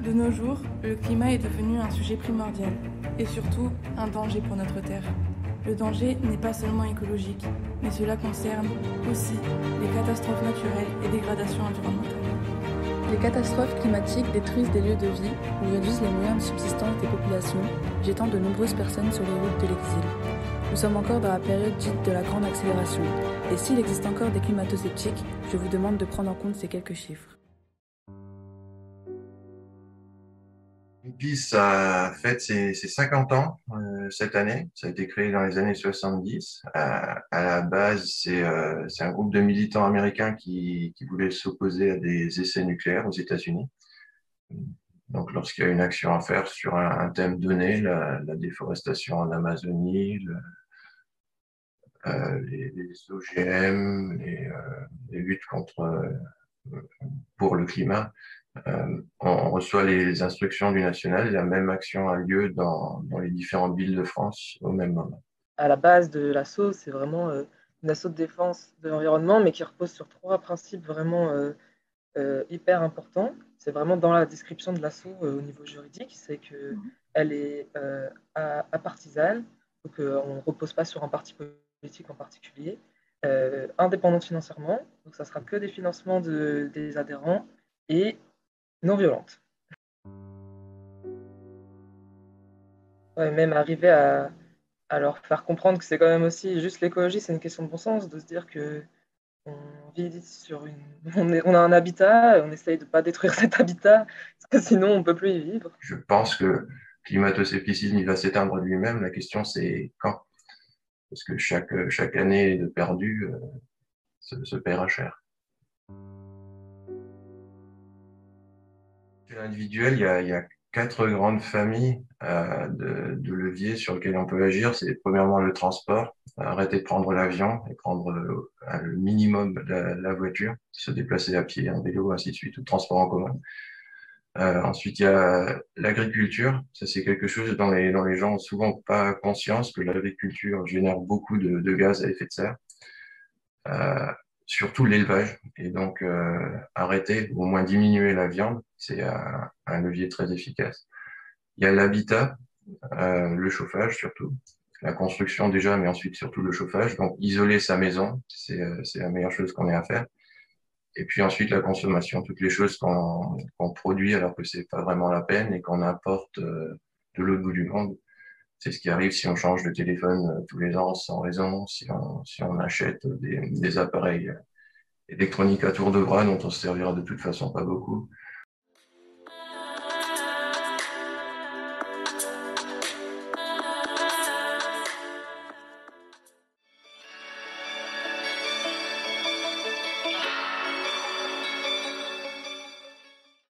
De nos jours, le climat est devenu un sujet primordial et surtout un danger pour notre Terre. Le danger n'est pas seulement écologique, mais cela concerne aussi les catastrophes naturelles et dégradations environnementales. Les catastrophes climatiques détruisent des lieux de vie ou réduisent les moyens de subsistance des populations, jetant de nombreuses personnes sur les routes de l'exil. Nous sommes encore dans la période dite de la grande accélération. Et s'il existe encore des climato-sceptiques, je vous demande de prendre en compte ces quelques chiffres. Greenpeace a fête ses 50 ans cette année. Ça a été créé dans les années 70. À la base, c'est un groupe de militants américains qui voulaient s'opposer à des essais nucléaires aux États-Unis. Donc, lorsqu'il y a une action à faire sur un thème donné, la déforestation en Amazonie, les OGM, les luttes pour le climat, on reçoit les instructions du national et la même action a lieu dans les différentes villes de France au même moment. À la base de l'asso, c'est vraiment une asso de défense de l'environnement, mais qui repose sur 3 principes vraiment hyper importants. C'est vraiment dans la description de l'asso au niveau juridique, c'est qu'elle est apartisane, donc on ne repose pas sur un parti politique en particulier, indépendante financièrement, donc ça sera que des financements des adhérents, et non violente. Ouais, même arriver à leur faire comprendre que c'est quand même aussi juste l'écologie, c'est une question de bon sens, de se dire que on vit sur on a un habitat, on essaye de ne pas détruire cet habitat, parce que sinon on ne peut plus y vivre. Je pense que le climato-scepticisme, il va s'éteindre de lui-même. La question, c'est quand. Parce que chaque année de perdu se paiera cher. Chez l'individuel, il y a 4 grandes familles de leviers sur lesquels on peut agir. C'est premièrement le transport, arrêter de prendre l'avion et prendre le minimum la voiture, se déplacer à pied, en vélo, ainsi de suite, ou transport en commun. Ensuite, il y a l'agriculture. Ça, c'est quelque chose dont les gens ont souvent pas conscience, que l'agriculture génère beaucoup de gaz à effet de serre. Surtout l'élevage. Et donc, arrêter ou au moins diminuer la viande, c'est un levier très efficace. Il y a l'habitat, le chauffage surtout. La construction déjà, mais ensuite surtout le chauffage. Donc, isoler sa maison, c'est la meilleure chose qu'on ait à faire. Et puis ensuite, la consommation, toutes les choses qu'on produit alors que c'est pas vraiment la peine et qu'on importe de l'autre bout du monde. C'est ce qui arrive si on change de téléphone tous les ans sans raison, si on achète des appareils électroniques à tour de bras dont on se servira de toute façon pas beaucoup.